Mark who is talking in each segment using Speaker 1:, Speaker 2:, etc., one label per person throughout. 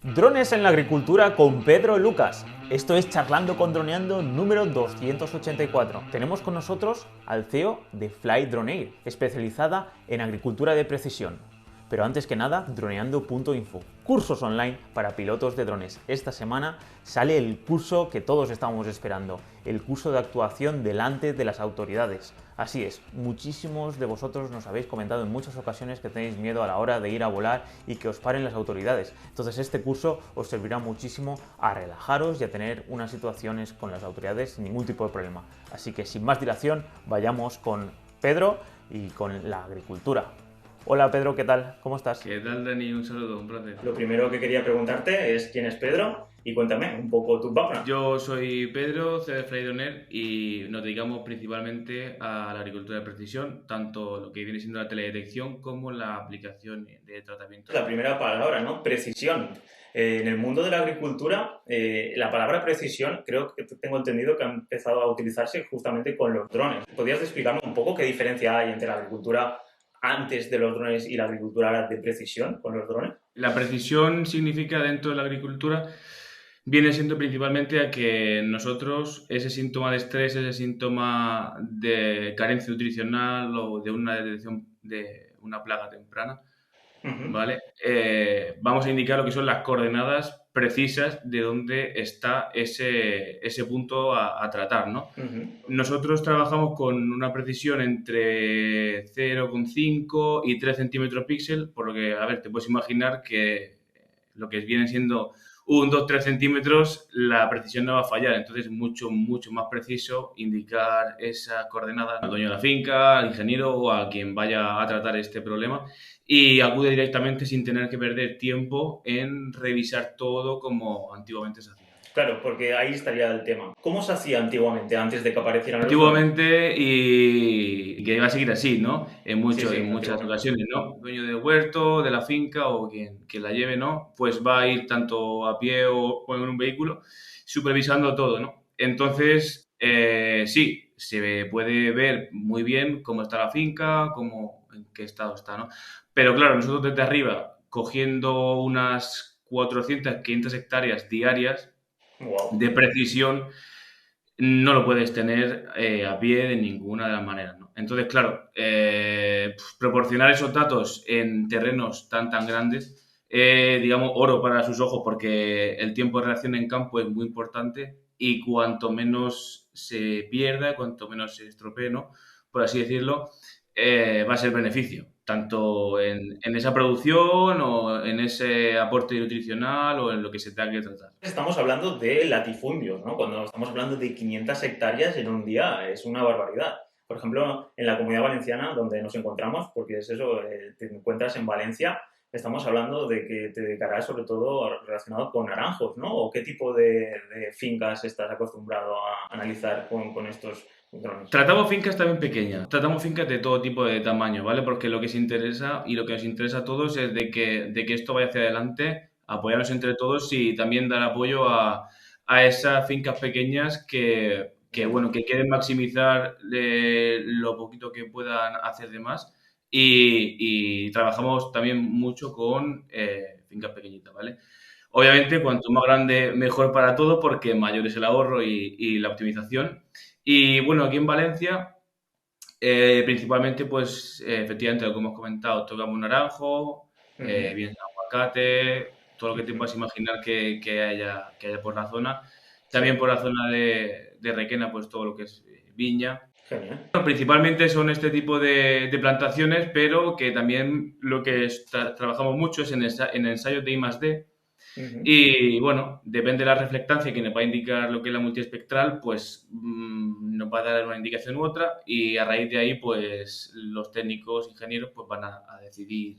Speaker 1: Drones en la agricultura con Pedro Lucas. Esto es Charlando con Droneando número 284. Tenemos con nosotros al CEO de Fly Droneair, especializada en agricultura de precisión. Pero antes que nada, droneando.info, cursos online para pilotos de drones. Esta semana sale el curso que todos estábamos esperando, el curso de actuación delante de las autoridades. Así es, muchísimos de vosotros nos habéis comentado en muchas ocasiones que tenéis miedo a la hora de ir a volar y que os paren las autoridades. Entonces este curso os servirá muchísimo a relajaros y a tener unas situaciones con las autoridades sin ningún tipo de problema. Así que sin más dilación, vayamos con Pedro y con la agricultura. Hola Pedro, ¿qué tal? ¿Cómo estás?
Speaker 2: ¿Qué tal, Dani? Un saludo, un placer.
Speaker 1: Lo primero que quería preguntarte es quién es Pedro y cuéntame un poco tu background.
Speaker 2: Yo soy Pedro, CEO de Fly Droneair, y nos dedicamos principalmente a la agricultura de precisión, tanto lo que viene siendo la teledetección como la aplicación de tratamiento.
Speaker 1: La primera palabra, ¿no? Precisión. En el mundo de la agricultura, la palabra precisión creo que tengo entendido que ha empezado a utilizarse justamente con los drones. ¿Podrías explicarme un poco qué diferencia hay entre la agricultura antes de los drones y la agricultura de precisión con los drones?
Speaker 2: La precisión significa dentro de la agricultura, viene siendo principalmente a que nosotros ese síntoma de estrés, ese síntoma de carencia nutricional o de una detección de una plaga temprana, ¿vale? Vamos a indicar lo que son las coordenadas precisas de dónde está ese punto a tratar, ¿no? Nosotros trabajamos con una precisión entre 0,5 y 3 centímetros píxel, por lo que, a ver, te puedes imaginar que lo que viene siendo 1, 2, 3 centímetros, la precisión no va a fallar. Entonces es mucho, mucho más preciso indicar esa coordenada al dueño de la finca, al ingeniero o a quien vaya a tratar este problema, y acude directamente sin tener que perder tiempo en revisar todo como antiguamente se hacía.
Speaker 1: Claro, porque ahí estaría el tema. ¿Cómo se hacía antiguamente, antes de que aparecieran los drones?
Speaker 2: Antiguamente, y que iba a seguir así, ¿no? En
Speaker 1: Sí, sí,
Speaker 2: muchas
Speaker 1: antiguamente.
Speaker 2: ocasiones, ¿no? Dueño del huerto, de la finca o quien la lleve, ¿no? Pues va a ir tanto a pie o en un vehículo supervisando todo, ¿no? Entonces, sí, se puede ver muy bien cómo está la finca, en qué estado está, ¿no? Pero claro, nosotros desde arriba, cogiendo unas 400, 500 hectáreas diarias
Speaker 1: Wow.
Speaker 2: de precisión, no lo puedes tener a pie de ninguna de las maneras, ¿no? Entonces, claro, proporcionar esos datos en terrenos tan grandes, digamos, oro para sus ojos, porque el tiempo de reacción en campo es muy importante y cuanto menos se pierda, cuanto menos se estropee, ¿no? Por así decirlo, va a ser beneficio, tanto en esa producción o en ese aporte nutricional o en lo que se tenga que tratar.
Speaker 1: Estamos hablando de latifundios, ¿no? Cuando estamos hablando de 500 hectáreas en un día, es una barbaridad. Por ejemplo, en la Comunidad Valenciana, donde nos encontramos, porque es eso, te encuentras en Valencia, estamos hablando de que te dedicarás sobre todo relacionado con naranjos, ¿no? ¿O qué tipo de fincas estás acostumbrado a analizar con estos drones?
Speaker 2: Tratamos fincas también pequeñas, tratamos fincas de todo tipo de tamaño, ¿vale? Porque lo que se interesa y lo que nos interesa a todos es de que esto vaya hacia adelante, apoyarnos entre todos y también dar apoyo a esas fincas pequeñas bueno, que quieren maximizar lo poquito que puedan hacer de más, y trabajamos también mucho con fincas pequeñitas, ¿vale? Obviamente, cuanto más grande, mejor para todo, porque mayor es el ahorro y la optimización. Y bueno, aquí en Valencia, principalmente, pues efectivamente, lo que hemos comentado, tocamos naranjo,
Speaker 1: Ujú,
Speaker 2: bien aguacate, todo lo que te
Speaker 1: ujú.
Speaker 2: puedas imaginar que haya por la zona.
Speaker 1: Sí,
Speaker 2: También por la zona de Requena, pues todo lo que es viña.
Speaker 1: genial.
Speaker 2: Bueno, principalmente son este tipo de plantaciones, pero que también lo que trabajamos mucho es en ensayos de I+D,
Speaker 1: Ujú.
Speaker 2: y bueno, depende de la reflectancia que nos va a indicar lo que es la multiespectral, pues nos va a dar una indicación u otra, y a raíz de ahí, pues los técnicos, ingenieros, pues van a decidir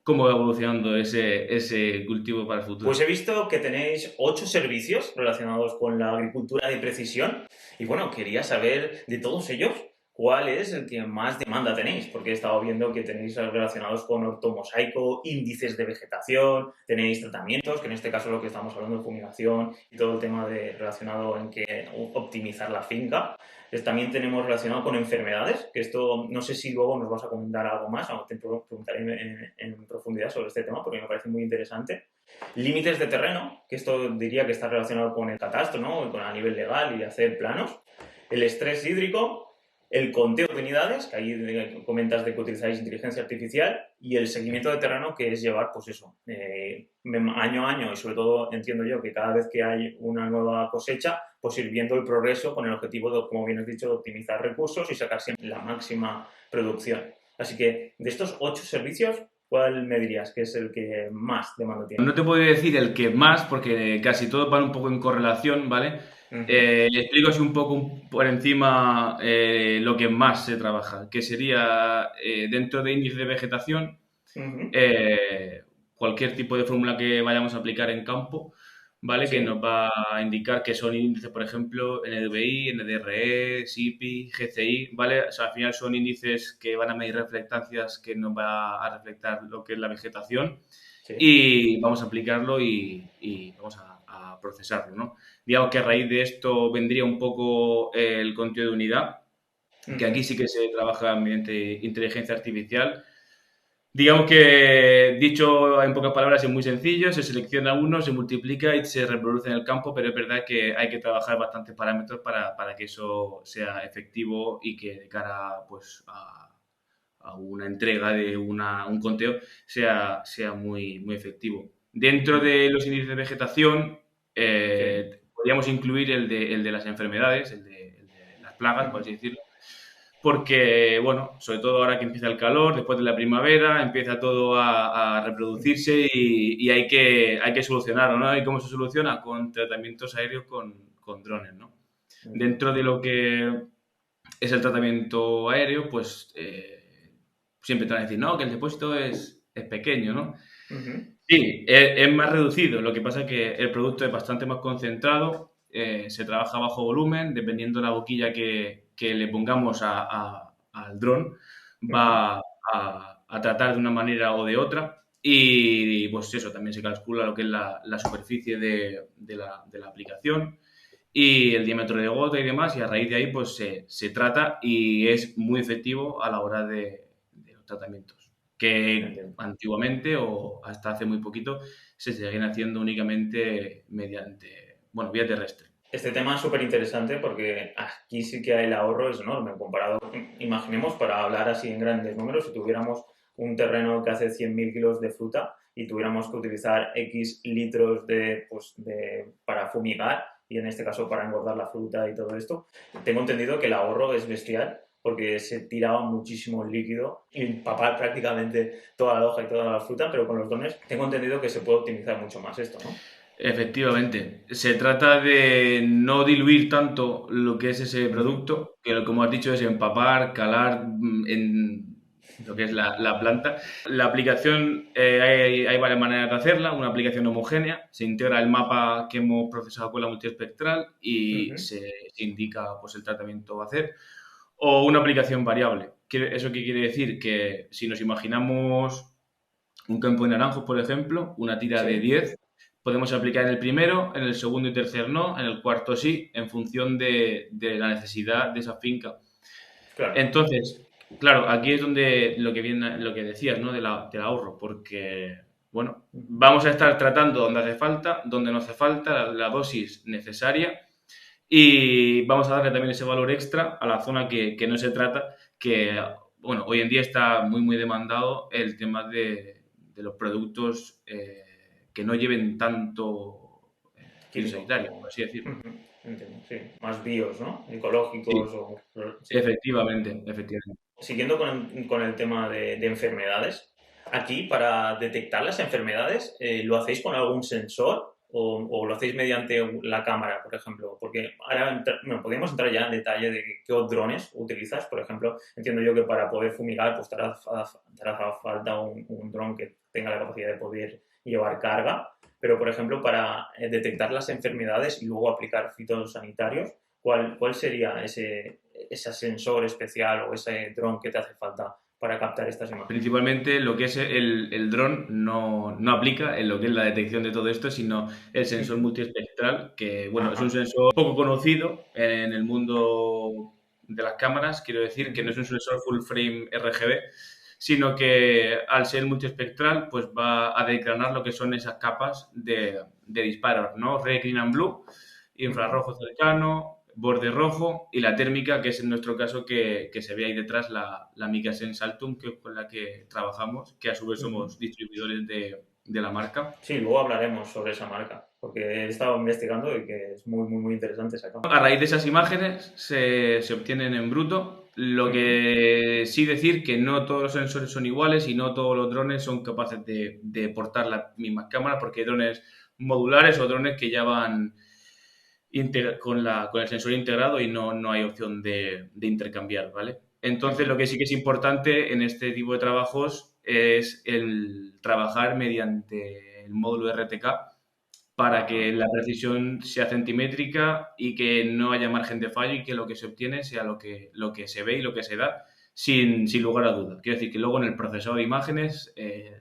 Speaker 2: cómo va evolucionando ese cultivo para el
Speaker 1: Pues
Speaker 2: futuro.
Speaker 1: he visto que tenéis 8 servicios relacionados con la agricultura de precisión y bueno, quería saber de todos ellos ¿cuál es el que más demanda tenéis? Porque he estado viendo que tenéis relacionados con ortomosaico, índices de vegetación, tenéis tratamientos, que en este caso lo que estamos hablando de fumigación y todo el tema relacionado en que optimizar la finca. También tenemos relacionado con enfermedades, que esto no sé si luego nos vas a comentar algo más, o te preguntaré en profundidad sobre este tema porque me parece muy interesante. Límites de terreno, que esto diría que está relacionado con el catastro, ¿no? Con a nivel legal y hacer planos. El estrés hídrico, el conteo de unidades, que ahí comentas de que utilizáis inteligencia artificial, y el seguimiento de terreno, que es llevar, pues eso, año a año, y sobre todo entiendo yo que cada vez que hay una nueva cosecha, pues ir viendo el progreso con el objetivo de, como bien has dicho, de optimizar recursos y sacar siempre la máxima producción. Así que de estos 8 servicios, ¿cuál me dirías que es el que más demanda tiene?
Speaker 2: No te podría decir el que más, porque casi todos van un poco en correlación, ¿vale?
Speaker 1: Uh-huh.
Speaker 2: Le explico así un poco por encima lo que más se trabaja, que sería dentro de índice de vegetación,
Speaker 1: Uh-huh.
Speaker 2: Cualquier tipo de fórmula que vayamos a aplicar en campo, ¿vale?
Speaker 1: Sí.
Speaker 2: Que nos va a indicar que son índices, por ejemplo, NDVI, NDRE, SIPI, GCI, ¿vale? O sea, al final son índices que van a medir reflectancias que nos va a reflectar lo que es la vegetación.
Speaker 1: Sí.
Speaker 2: Y vamos a aplicarlo y vamos a procesarlo, ¿no? Digamos que a raíz de esto vendría un poco el conteo de unidad, que aquí sí que se trabaja mediante inteligencia artificial. Digamos que, dicho en pocas palabras, es muy sencillo, se selecciona uno, se multiplica y se reproduce en el campo, pero es verdad que hay que trabajar bastantes parámetros para que eso sea efectivo y que de cara pues, a una entrega de un conteo sea muy, muy efectivo. Dentro de los índices de vegetación, podríamos incluir el de las enfermedades, el de las plagas, por así decirlo, porque, bueno, sobre todo ahora que empieza el calor, después de la primavera, empieza todo a reproducirse y hay que solucionarlo, ¿no? ¿Y cómo se soluciona? Con tratamientos aéreos con drones, ¿no? Dentro de lo que es el tratamiento aéreo, pues siempre te van a decir, no, que el depósito es pequeño, ¿no?
Speaker 1: Uh-huh.
Speaker 2: Sí, es más reducido. Lo que pasa es que el producto es bastante más concentrado, se trabaja a bajo volumen, dependiendo de la boquilla que le pongamos al dron, va a tratar de una manera o de otra. Y pues eso, también se calcula lo que es la superficie de la aplicación y el diámetro de gota y demás, y a raíz de ahí pues se trata y es muy efectivo a la hora de los tratamientos, que
Speaker 1: Entiendo.
Speaker 2: antiguamente o hasta hace muy poquito se seguían haciendo únicamente mediante, bueno, vía terrestre.
Speaker 1: Este tema es súper interesante porque aquí sí que el ahorro es enorme comparado, imaginemos, para hablar así en grandes números, si tuviéramos un terreno que hace 100.000 kilos de fruta y tuviéramos que utilizar X litros para fumigar y en este caso para engordar la fruta y todo esto, tengo entendido que el ahorro es bestial porque se tiraba muchísimo líquido y empapar prácticamente toda la hoja y toda la fruta, pero con los drones tengo entendido que se puede optimizar mucho más esto, ¿no?
Speaker 2: Efectivamente, se trata de no diluir tanto lo que es ese producto, que como has dicho es empapar, calar en lo que es la planta. La aplicación, hay varias maneras de hacerla, una aplicación homogénea, se integra el mapa que hemos procesado con la multiespectral y se indica pues, el tratamiento a hacer, o una aplicación variable. ¿Eso qué quiere decir? Que si nos imaginamos un campo de naranjos, por ejemplo, una tira de 10, podemos aplicar en el primero, en el segundo y tercer no, en el cuarto sí, en función de la necesidad de esa finca.
Speaker 1: Claro.
Speaker 2: Entonces, claro, aquí es donde lo que viene, lo que decías, ¿no? Del ahorro, porque, bueno, vamos a estar tratando donde hace falta, donde no hace falta, la dosis necesaria y vamos a darle también ese valor extra a la zona que no se trata, que, bueno, hoy en día está muy, muy demandado el tema de los productos que no lleven tanto fitosanitario, por así decirlo.
Speaker 1: Entiendo, sí. Más bios, ¿no?
Speaker 2: Sí,
Speaker 1: Ecológicos sí.
Speaker 2: efectivamente, efectivamente.
Speaker 1: Siguiendo con el tema de enfermedades, aquí para detectar las enfermedades, ¿lo hacéis con algún sensor o lo hacéis mediante la cámara, por ejemplo? Porque ahora podríamos entrar ya en detalle de qué drones utilizas. Por ejemplo, entiendo yo que para poder fumigar pues te hará falta un dron que tenga la capacidad de poder llevar carga, pero por ejemplo para detectar las enfermedades y luego aplicar fitosanitarios, ¿cuál sería ese sensor especial o ese dron que te hace falta para captar estas imágenes?
Speaker 2: Principalmente lo que es el dron no aplica en lo que es la detección de todo esto, sino el sensor multiespectral, que bueno, es un sensor poco conocido en el mundo de las cámaras. Quiero decir que no es un sensor full frame RGB, sino que al ser multiespectral pues va a desgranar lo que son esas capas de disparos, ¿no? Red, green and blue, infrarrojo cercano, borde rojo y la térmica, que es en nuestro caso que se ve ahí detrás la Mikasen Saltum, que es con la que trabajamos, que a su vez somos distribuidores de la marca.
Speaker 1: Sí, luego hablaremos sobre esa marca, porque he estado investigando y que es muy, muy, muy interesante esa cámara.
Speaker 2: A raíz de esas imágenes se obtienen en bruto, lo que sí decir que no todos los sensores son iguales y no todos los drones son capaces de portar las mismas cámaras, porque hay drones modulares o drones que ya van con el sensor integrado y no hay opción de intercambiar, ¿vale? Entonces, lo que sí que es importante en este tipo de trabajos es el trabajar mediante el módulo RTK para que la precisión sea centimétrica y que no haya margen de fallo y que lo que se obtiene sea lo que se ve y lo que se da sin lugar a dudas. Quiero decir que luego en el procesador de imágenes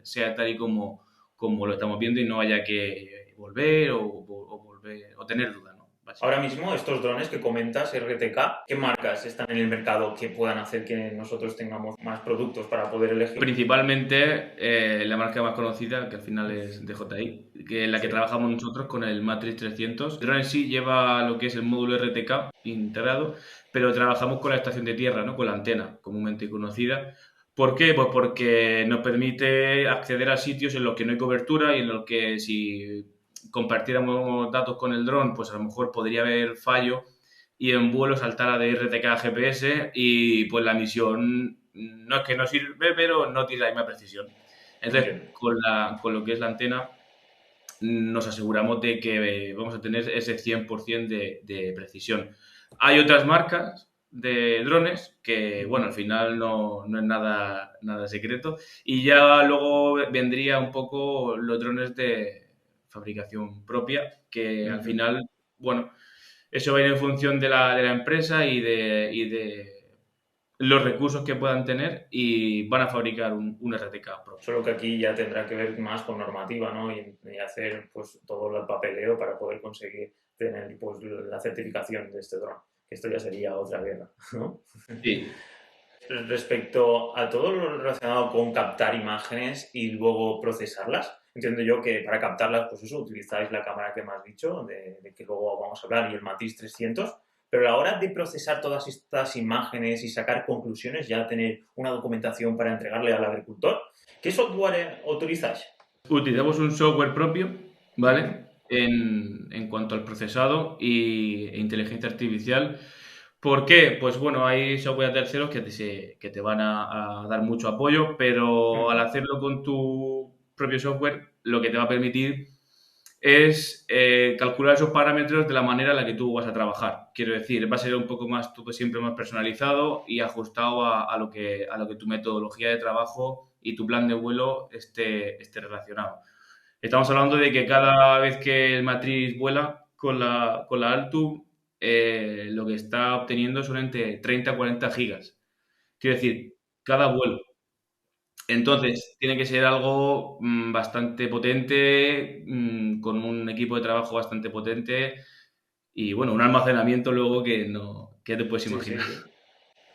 Speaker 2: sea tal y como lo estamos viendo y no haya que volver o tener duda, ¿no?
Speaker 1: Ahora mismo, estos drones que comentas, RTK, ¿qué marcas están en el mercado que puedan hacer que nosotros tengamos más productos para poder elegir?
Speaker 2: Principalmente la marca más conocida, que al final es DJI, que es la que trabajamos nosotros con el Matrix 300. El drone en sí lleva lo que es el módulo RTK integrado, pero trabajamos con la estación de tierra, ¿no? Con la antena, comúnmente conocida. ¿Por qué? Pues porque nos permite acceder a sitios en los que no hay cobertura y en los que si compartiéramos datos con el dron, pues a lo mejor podría haber fallo y en vuelo saltara de RTK a GPS y pues la misión no es que no sirve, pero no tiene la misma precisión. Entonces, con lo que es la antena, nos aseguramos de que vamos a tener ese 100% de precisión. Hay otras marcas de drones que, bueno, al final no es nada secreto. Y ya luego vendría un poco los drones de fabricación propia, que al final, bueno, eso va a ir en función de la empresa y de los recursos que puedan tener y van a fabricar un RTK propio.
Speaker 1: Solo que aquí ya tendrá que ver más con normativa, ¿no? Y hacer pues todo el papeleo para poder conseguir tener pues la certificación de este dron. Esto ya sería otra guerra, ¿no?
Speaker 2: Sí.
Speaker 1: Respecto a todo lo relacionado con captar imágenes y luego procesarlas, entiendo yo que para captarlas, pues eso, utilizáis la cámara que me has dicho, de que luego vamos a hablar, y el Matrix 300, pero a la hora de procesar todas estas imágenes y sacar conclusiones, ya tener una documentación para entregarle al agricultor, ¿qué software utilizáis?
Speaker 2: Utilizamos un software propio, ¿vale? En cuanto al procesado e inteligencia artificial. ¿Por qué? Pues bueno, hay software terceros que te van a dar mucho apoyo, pero al hacerlo con tu propio software, lo que te va a permitir es calcular esos parámetros de la manera en la que tú vas a trabajar. Quiero decir, va a ser un poco más, tú siempre más personalizado y ajustado a lo que tu metodología de trabajo y tu plan de vuelo esté relacionado. Estamos hablando de que cada vez que el Matrix vuela con la Altum, lo que está obteniendo son entre 30 a 40 gigas. Quiero decir, cada vuelo. Entonces, tiene que ser algo bastante potente, con un equipo de trabajo bastante potente y, bueno, un almacenamiento luego que te puedes imaginar.
Speaker 1: Sí.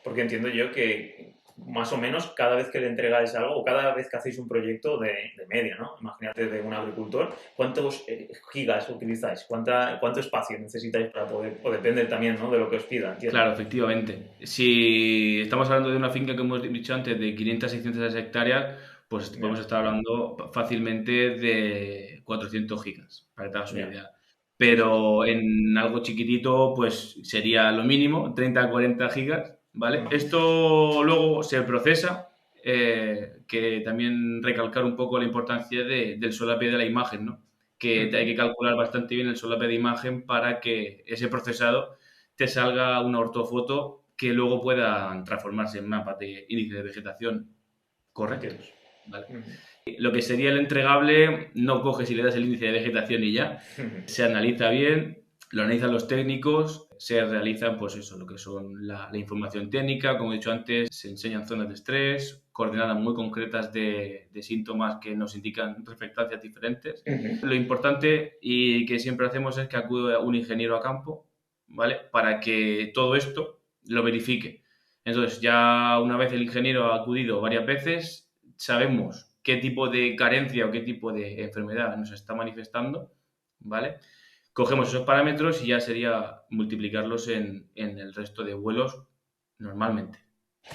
Speaker 1: Porque entiendo yo que más o menos cada vez que le entregáis algo o cada vez que hacéis un proyecto de media, ¿no? Imagínate de un agricultor, ¿cuántos gigas utilizáis? ¿Cuánto espacio necesitáis para poder, o depende también, ¿no? De lo que os pida, ¿entiendes?
Speaker 2: Claro, efectivamente. Si estamos hablando de una finca que hemos dicho antes de 500 600 hectáreas, pues podemos estar hablando fácilmente de 400 gigas, para que te hagas una idea. Pero en algo chiquitito, pues sería lo mínimo, 30 a 40 gigas, ¿vale? Esto luego se procesa, que también recalcar un poco la importancia del solape de la imagen, ¿no? Que hay que calcular bastante bien el solape de imagen para que ese procesado te salga una ortofoto que luego pueda transformarse en mapas de índice de vegetación correctos, ¿vale? Lo que sería el entregable no coges y le das el índice de vegetación y ya. Se analiza bien, lo analizan los técnicos, se realizan, pues eso, lo que son la información técnica, como he dicho antes, se enseñan zonas de estrés, coordenadas muy concretas de síntomas que nos indican reflectancias diferentes. Lo importante y que siempre hacemos es que acude un ingeniero a campo, ¿vale? Para que todo esto lo verifique. Entonces, ya una vez el ingeniero ha acudido varias veces, sabemos qué tipo de carencia o qué tipo de enfermedad nos está manifestando, ¿vale? Cogemos esos parámetros y ya sería multiplicarlos en el resto de vuelos normalmente.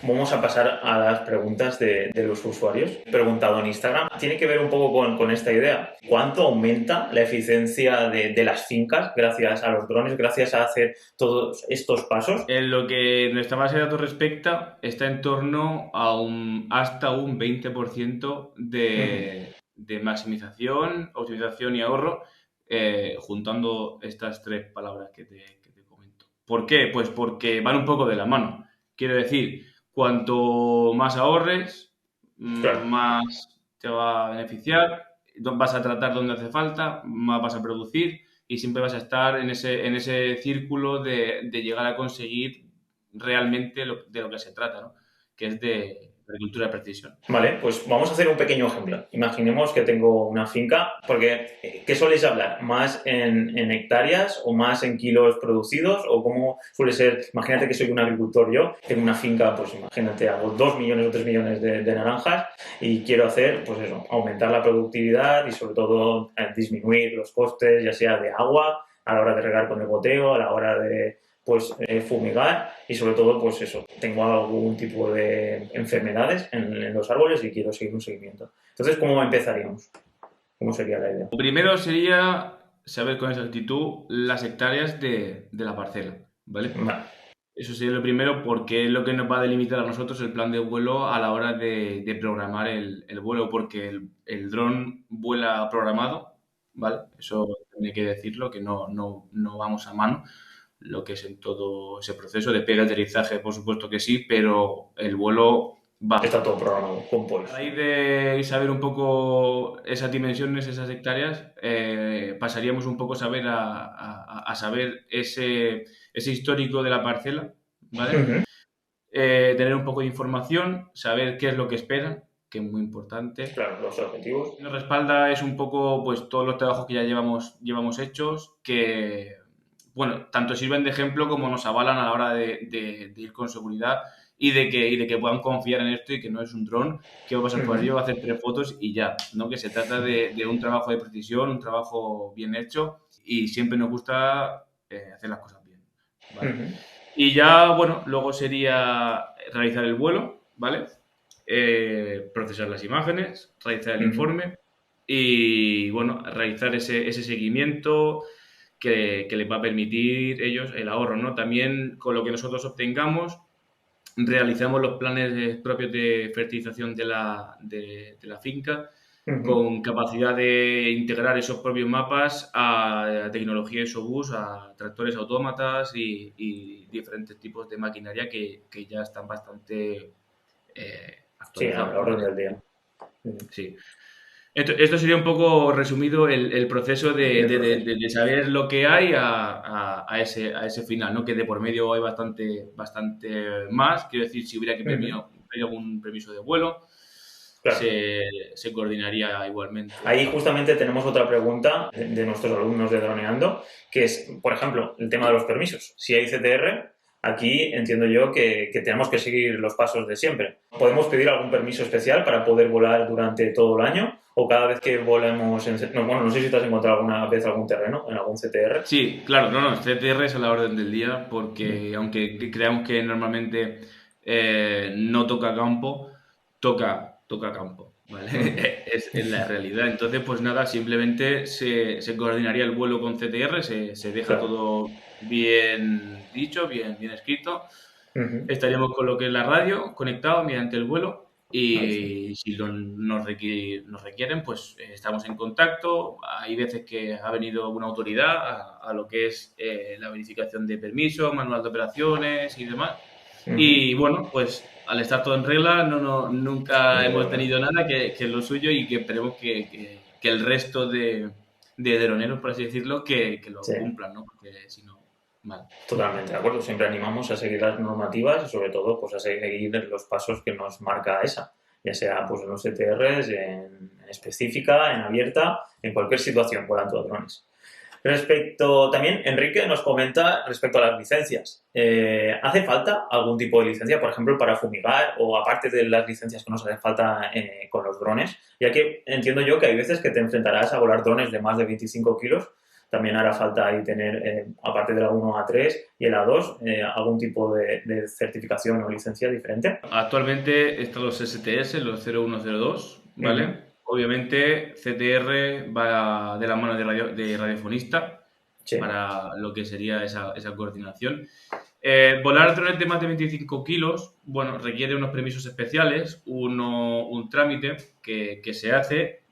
Speaker 1: Vamos a pasar a las preguntas de los usuarios. He preguntado en Instagram. Tiene que ver un poco con esta idea. ¿Cuánto aumenta la eficiencia de las fincas gracias a los drones, gracias a hacer todos estos pasos?
Speaker 2: En lo que nuestra base de datos respecta, está en torno a hasta un 20% de maximización, optimización y ahorro, juntando estas tres palabras que te comento. ¿Por qué? Pues porque van un poco de la mano. Quiero decir, cuanto más ahorres,
Speaker 1: Claro.
Speaker 2: más te va a beneficiar, vas a tratar donde hace falta, más vas a producir y siempre vas a estar en ese círculo de llegar a conseguir realmente de lo que se trata, ¿no? Que es de agricultura de precisión.
Speaker 1: Vale, pues vamos a hacer un pequeño ejemplo. Imaginemos que tengo una finca, porque ¿qué soléis hablar? ¿Más en hectáreas o más en kilos producidos? ¿O cómo suele ser? Imagínate que soy un agricultor yo, tengo una finca, pues imagínate, hago 2 millones o 3 millones de naranjas y quiero hacer, pues eso, aumentar la productividad y sobre todo disminuir los costes, ya sea de agua, a la hora de regar con el goteo, a la hora de pues fumigar y sobre todo pues eso, tengo algún tipo de enfermedades en los árboles y quiero seguir un seguimiento. Entonces, ¿cómo empezaríamos? ¿Cómo sería la idea?
Speaker 2: Lo primero sería saber con exactitud las hectáreas de la parcela, ¿vale?
Speaker 1: Vale.
Speaker 2: Eso sería lo primero porque es lo que nos va a delimitar a nosotros el plan de vuelo a la hora de programar el vuelo, porque el dron vuela programado, ¿vale? Eso tiene que decirlo, que no vamos a mano, lo que es en todo ese proceso de pega y aterrizaje, por supuesto que sí, pero el vuelo va.
Speaker 1: Está todo programado con
Speaker 2: A
Speaker 1: POIs.
Speaker 2: raíz de saber un poco esas dimensiones, esas hectáreas, pasaríamos un poco a saber, a saber ese histórico de la parcela, ¿vale? Tener un poco de información, saber qué es lo que esperan, que es muy importante.
Speaker 1: Claro, los objetivos.
Speaker 2: Lo que nos respalda es un poco pues todos los trabajos que ya llevamos hechos, que bueno, tanto sirven de ejemplo como nos avalan a la hora de ir con seguridad y de que puedan confiar en esto y que no es un dron que va a pasar por allí, va a hacer 3 fotos y ya, ¿no? Que se trata de un trabajo de precisión, un trabajo bien hecho y siempre nos gusta hacer las cosas bien, ¿vale? Y ya, bueno, luego sería realizar el vuelo, ¿vale? Procesar las imágenes, realizar el informe y, bueno, realizar ese seguimiento que les va a permitir ellos el ahorro, ¿no? También con lo que nosotros obtengamos, realizamos los planes propios de fertilización de la finca con capacidad de integrar esos propios mapas a tecnología ESOBUS, a tractores autómatas y diferentes tipos de maquinaria que ya están bastante actualizados.
Speaker 1: Sí, a la orden del día.
Speaker 2: Sí. Esto sería un poco resumido el proceso de saber lo que hay a ese final, ¿no? Que de por medio hay bastante más. Quiero decir, si hubiera que pedir algún permiso de vuelo, claro, se coordinaría igualmente.
Speaker 1: Ahí justamente tenemos otra pregunta de nuestros alumnos de Droneando, que es, por ejemplo, el tema de los permisos. Si hay CTR, aquí entiendo yo que tenemos que seguir los pasos de siempre. ¿Podemos pedir algún permiso especial para poder volar durante todo el año? ¿O cada vez que volemos no sé si te has encontrado alguna vez algún terreno en algún CTR?
Speaker 2: Sí, claro, no, CTR es a la orden del día porque aunque creamos que normalmente no toca campo, toca campo, ¿vale? Es la realidad. Entonces, pues nada, simplemente se coordinaría el vuelo con CTR, se deja todo bien dicho, bien escrito. Estaríamos con lo que es la radio conectado mediante el vuelo y si nos requieren, pues estamos en contacto. Hay veces que ha venido una autoridad a lo que es la verificación de permisos, manual de operaciones y demás. Y bueno, pues al estar todo en regla, nunca hemos tenido nada que es lo suyo y que esperemos que el resto de de droneros, por así decirlo, que lo
Speaker 1: Sí.
Speaker 2: cumplan, ¿no? Porque si no, mal.
Speaker 1: Totalmente de acuerdo. Siempre animamos a seguir las normativas y sobre todo pues a seguir los pasos que nos marca ESA, ya sea pues en los ETRs, en específica, en abierta, en cualquier situación por alto de drones. Respecto, también Enrique nos comenta respecto a las licencias. ¿Hace falta algún tipo de licencia, por ejemplo, para fumigar o aparte de las licencias que nos hacen falta con los drones? Ya que entiendo yo que hay veces que te enfrentarás a volar drones de más de 25 kilos. También hará falta ahí tener, aparte de la 1 a 3 y el A2, algún tipo de certificación o licencia diferente.
Speaker 2: Actualmente están los STS, los 0102, ¿vale?
Speaker 1: Ujú.
Speaker 2: Obviamente CTR va de la mano de radiofonista
Speaker 1: Sí.
Speaker 2: para lo que sería esa coordinación. Volar drones de más de 25 kilos, bueno, requiere unos permisos especiales, un trámite que se hace,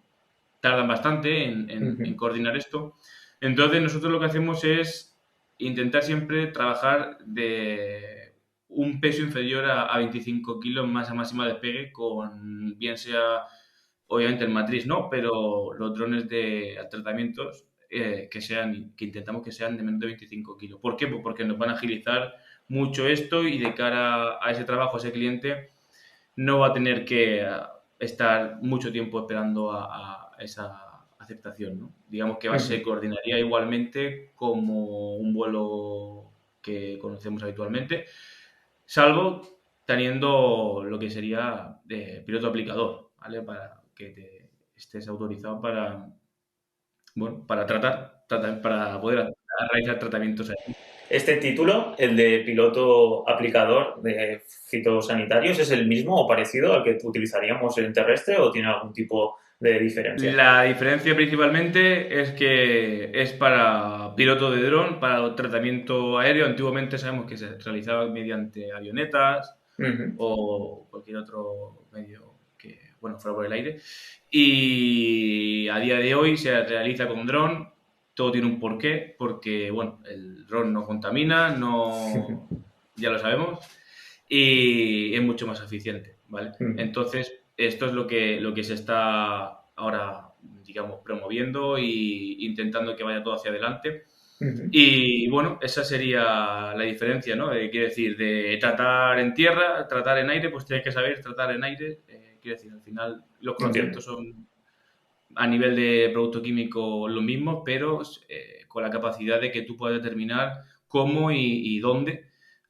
Speaker 2: tardan bastante en
Speaker 1: Ujú.
Speaker 2: coordinar esto. Entonces nosotros lo que hacemos es intentar siempre trabajar de un peso inferior a 25 kilos masa máxima de despegue con, bien sea, obviamente el matriz no, pero los drones de tratamientos que intentamos que sean de menos de 25 kilos. ¿Por qué? Pues porque nos van a agilizar mucho esto y de cara a ese trabajo, a ese cliente, no va a tener que estar mucho tiempo esperando a esa aceptación, ¿no? Digamos que se
Speaker 1: Ujú.
Speaker 2: coordinaría igualmente como un vuelo que conocemos habitualmente, salvo teniendo lo que sería de piloto aplicador, ¿vale? Para que estés autorizado para, bueno, para para poder realizar tratamientos ahí.
Speaker 1: Este título, el de piloto aplicador de fitosanitarios, ¿es el mismo o parecido al que utilizaríamos en terrestre o tiene algún tipo de diferencia?
Speaker 2: La diferencia principalmente es que es para piloto de dron, para tratamiento aéreo. Antiguamente sabemos que se realizaba mediante avionetas
Speaker 1: Ujú.
Speaker 2: o cualquier otro medio que, bueno, fuera por el aire. Y a día de hoy se realiza con dron. Todo tiene un porqué, porque, bueno, el dron no contamina, no, ya lo sabemos, y es mucho más eficiente, ¿vale?
Speaker 1: Ujú.
Speaker 2: Entonces, esto es lo que se está ahora, digamos, promoviendo e intentando que vaya todo hacia adelante.
Speaker 1: Ujú.
Speaker 2: Y bueno, esa sería la diferencia, ¿no? Quiero decir, de tratar en tierra, tratar en aire, pues tienes que saber tratar en aire. Quiero decir, al final los
Speaker 1: Entiendo.
Speaker 2: conocimientos son a nivel de producto químico los mismos, pero con la capacidad de que tú puedas determinar cómo y dónde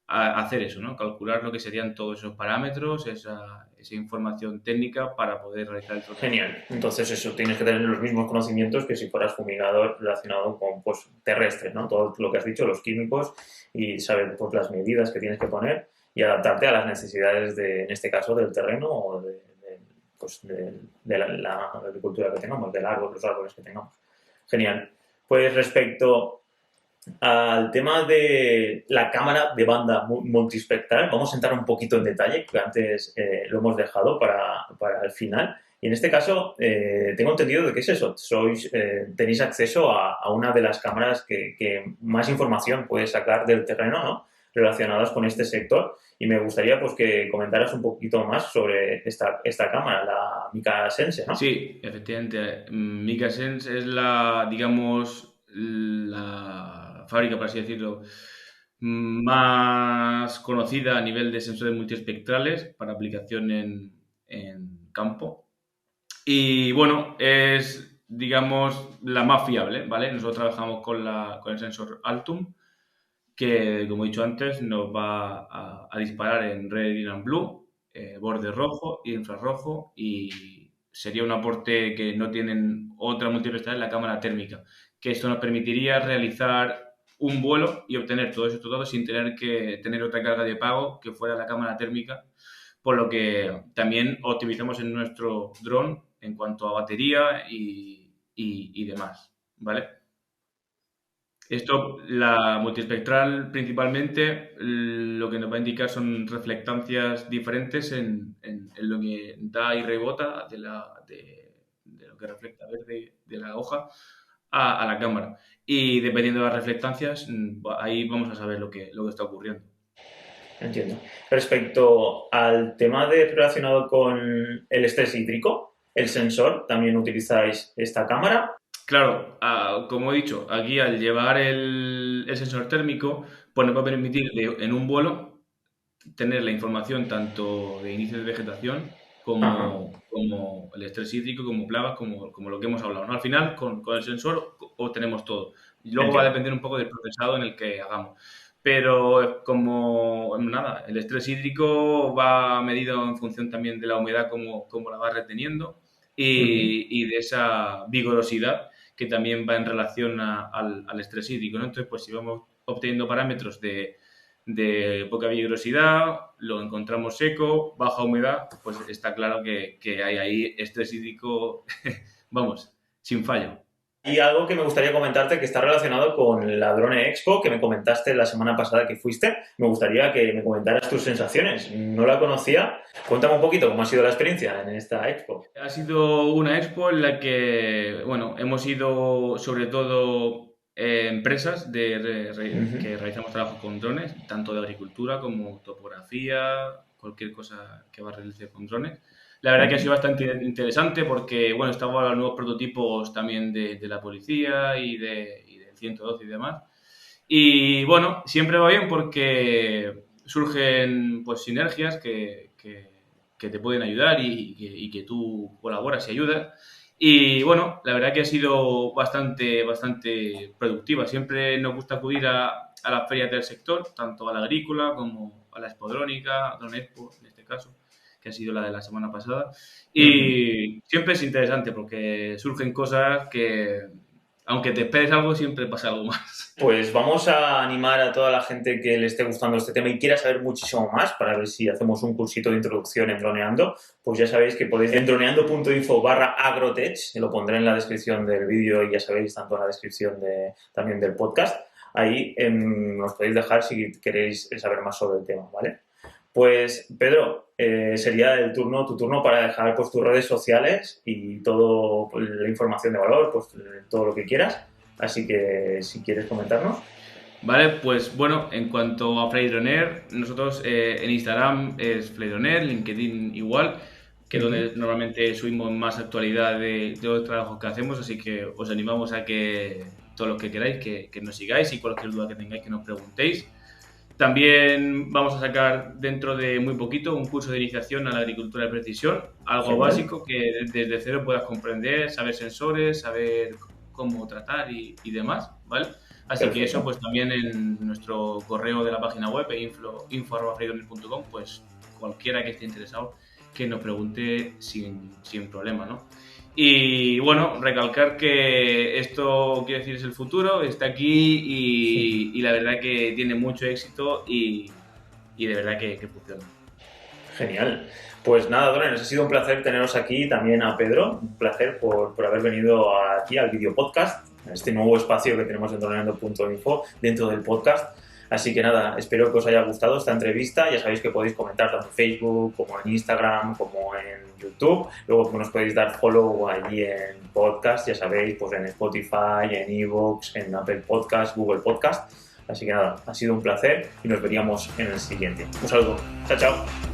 Speaker 2: hacer eso, ¿no? Calcular lo que serían todos esos parámetros, esa información técnica para poder realizar el tratamiento.
Speaker 1: Genial. Entonces eso, tienes que tener los mismos conocimientos que si fueras fumigador relacionado con pues, terrestre, ¿no? Todo lo que has dicho, los químicos y saber pues, las medidas que tienes que poner y adaptarte a las necesidades de, en este caso, del terreno o pues, de la agricultura que tengamos, del árbol, los árboles que tengamos. Genial. Pues respecto al tema de la cámara de banda multispectral, vamos a entrar un poquito en detalle, que antes lo hemos dejado para el final. Y en este caso, tengo entendido de qué es eso. Tenéis acceso a una de las cámaras que más información puede sacar del terreno, ¿no? Relacionadas con este sector. Y me gustaría pues, que comentaras un poquito más sobre esta cámara, la Mica Sense, ¿no?
Speaker 2: Sí, efectivamente. Mika Sense es la, digamos, la fábrica, por así decirlo, más conocida a nivel de sensores multiespectrales para aplicación en campo. Y bueno, es, digamos, la más fiable, ¿vale? Nosotros trabajamos con el sensor Altum, que, como he dicho antes, nos va a disparar en red, green and blue, borde rojo y infrarrojo, y sería un aporte que no tienen otra multiespectral en la cámara térmica, que esto nos permitiría realizar un vuelo y obtener todos estos datos sin tener que tener otra carga de pago que fuera la cámara térmica, por lo que también optimizamos en nuestro dron en cuanto a batería y demás, ¿vale? Esto, la multiespectral, principalmente, lo que nos va a indicar son reflectancias diferentes en lo que da y rebota de lo que refleja verde de la hoja a la cámara. Y dependiendo de las reflectancias, ahí vamos a saber lo que está ocurriendo.
Speaker 1: Entiendo. Respecto al tema relacionado con el estrés hídrico, el sensor, ¿también utilizáis esta cámara?
Speaker 2: Claro, como he dicho, aquí al llevar el sensor térmico, pues nos va a permitir en un vuelo tener la información tanto de inicio de vegetación como el estrés hídrico, como plagas, como lo que hemos hablado, ¿no? Al final, con el sensor obtenemos todo. Y luego va a depender un poco del procesado en el que hagamos. Pero como nada, el estrés hídrico va medido en función también de la humedad, como la va reteniendo y de esa vigorosidad que también va en relación al estrés hídrico, ¿no? Entonces, pues si vamos obteniendo parámetros de poca vigorosidad, lo encontramos seco, baja humedad, pues está claro que hay ahí estrés hídrico, vamos, sin fallo.
Speaker 1: Y algo que me gustaría comentarte que está relacionado con la Drone Expo que me comentaste la semana pasada que fuiste. Me gustaría que me comentaras tus sensaciones. No la conocía. Cuéntame un poquito cómo ha sido la experiencia en esta expo.
Speaker 2: Ha sido una expo en la que, bueno, hemos ido sobre todo empresas que realizamos trabajo con drones, tanto de agricultura como topografía, cualquier cosa que va a realizar con drones. La verdad que ha sido bastante interesante porque, bueno, estaban los nuevos prototipos también de la policía y del 112 y demás. Y, bueno, siempre va bien porque surgen, pues, sinergias que te pueden ayudar y que tú colaboras y ayudas. Y, bueno, la verdad que ha sido bastante productiva. Siempre nos gusta acudir a las ferias del sector, tanto a la agrícola como a la Expodrónica, Drone Expo, en este caso, que ha sido la de la semana pasada. Y siempre es interesante porque surgen cosas que, aunque te esperes algo, siempre pasa algo más.
Speaker 1: Pues vamos a animar a toda la gente que le esté gustando este tema y quiera saber muchísimo más para ver si hacemos un cursito de introducción en Droneando. Pues ya sabéis que podéis en droneando.info/agrotech, lo pondré en la descripción del vídeo y ya sabéis, tanto en la descripción también del podcast. Ahí nos podéis dejar si queréis saber más sobre el tema, ¿vale? Pues, Pedro, sería tu turno para dejar pues, tus redes sociales y toda pues, la información de valor, pues todo lo que quieras. Así que, si quieres comentarnos.
Speaker 2: Vale, pues bueno, en cuanto a Flydroner, nosotros en Instagram es Flydroner, LinkedIn igual, que es donde normalmente subimos más actualidad de los trabajos que hacemos, así que os animamos a que todos los que queráis que nos sigáis y cualquier duda que tengáis que nos preguntéis. También vamos a sacar dentro de muy poquito un curso de iniciación a la agricultura de precisión, algo básico que desde cero puedas comprender, saber sensores, saber cómo tratar y demás, ¿vale? Así que eso pues también en nuestro correo de la página web info@flydroner.com, pues cualquiera que esté interesado que nos pregunte sin problema, ¿no? Y bueno, recalcar que esto, quiero decir, es el futuro, está aquí y la verdad que tiene mucho éxito y de verdad que funciona.
Speaker 1: Genial. Pues nada, Drones, ha sido un placer teneros aquí, también a Pedro, un placer por haber venido aquí al video podcast, a este nuevo espacio que tenemos en droneando.info dentro del podcast. Así que nada, espero que os haya gustado esta entrevista. Ya sabéis que podéis comentar tanto en Facebook como en Instagram como en YouTube. Luego nos podéis dar follow allí en podcast, ya sabéis, pues en Spotify, en iVoox, en Apple Podcast, Google Podcast. Así que nada, ha sido un placer y nos veríamos en el siguiente. Un saludo. Chao, chao.